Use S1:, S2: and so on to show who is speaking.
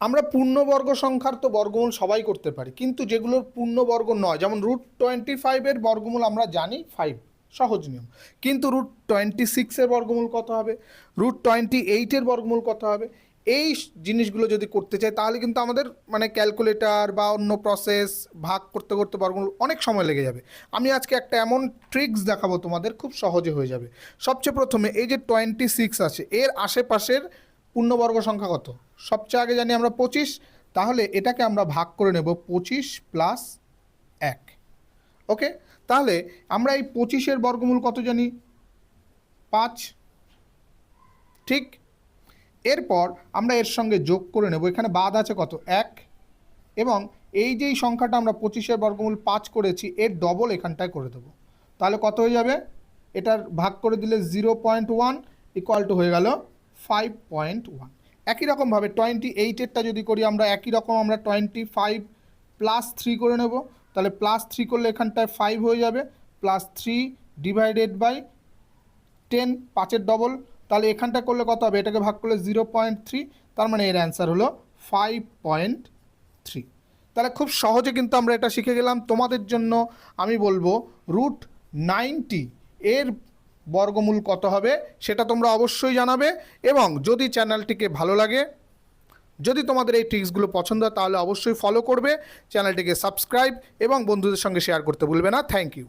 S1: আমরা পূর্ণবর্গ সংখ্যার তো বর্গমূল সবাই করতে পারি, কিন্তু যেগুলোর পূর্ণবর্গ নয়, যেমন √25 বর্গমূল আমরা জানি 5, সহজ নিয়ম। কিন্তু √26 বর্গমূল কত হবে, √28 বর্গমূল কত হবে, এই জিনিসগুলো যদি করতে চাই তাহলে কিন্তু আমাদের মানে ক্যালকুলেটর বা অন্য প্রসেস ভাগ করতে করতে বর্গমূল অনেক সময় লেগে যাবে। আমি আজকে একটা এমন ট্রিক্স দেখাবো তোমাদের, খুব সহজে হয়ে যাবে। সবচেয়ে প্রথমে এই যে 26 আছে, এর আশেপাশের পূর্ণবর্গ সংখ্যা কত, সবচেয়ে আগে জানি আমরা 25, তাহলে এটাকে আমরা ভাগ করে নেব 25 + 1। ওকে, তাহলে আমরা এই 25 বর্গমূল কত জানি, 5, ঠিক। এরপর আমরা এর সঙ্গে যোগ করে নেব, এখানে বাদ আছে কত, 1, এবং এই যেই সংখ্যাটা আমরা 25 বর্গমূল 5 করেছি এর ডবল এখানটায় করে দেবো, তাহলে কত হয়ে যাবে, এটার ভাগ করে দিলে 0.1 = হয়ে গেল 5.1। একই রকমভাবে 28-এরটা যদি করি আমরা, একই রকম আমরা 25 + 3 করে নেব, তাহলে +3 করলে এখানটায় 5 হয়ে যাবে, +3 / 10, 5-এর ডবল, তাহলে এখানটা করলে কত হবে, এটাকে ভাগ করলে 0.3, তার মানে এর অ্যান্সার হলো 5.3। তাহলে খুব সহজে কিন্তু আমরা এটা শিখে গেলাম। তোমাদের জন্য আমি বলবো √90 এর বর্গমূল কত হবে সেটা তোমরা অবশ্যই জানাবে, এবং যদি চ্যানেলটিকে ভালো লাগে, যদি তোমাদের এই ট্রিক্সগুলো পছন্দ হয় তাহলে অবশ্যই ফলো করবে, চ্যানেলটিকে সাবস্ক্রাইব এবং বন্ধুদের সঙ্গে শেয়ার করতে ভুলবে না। Thank you.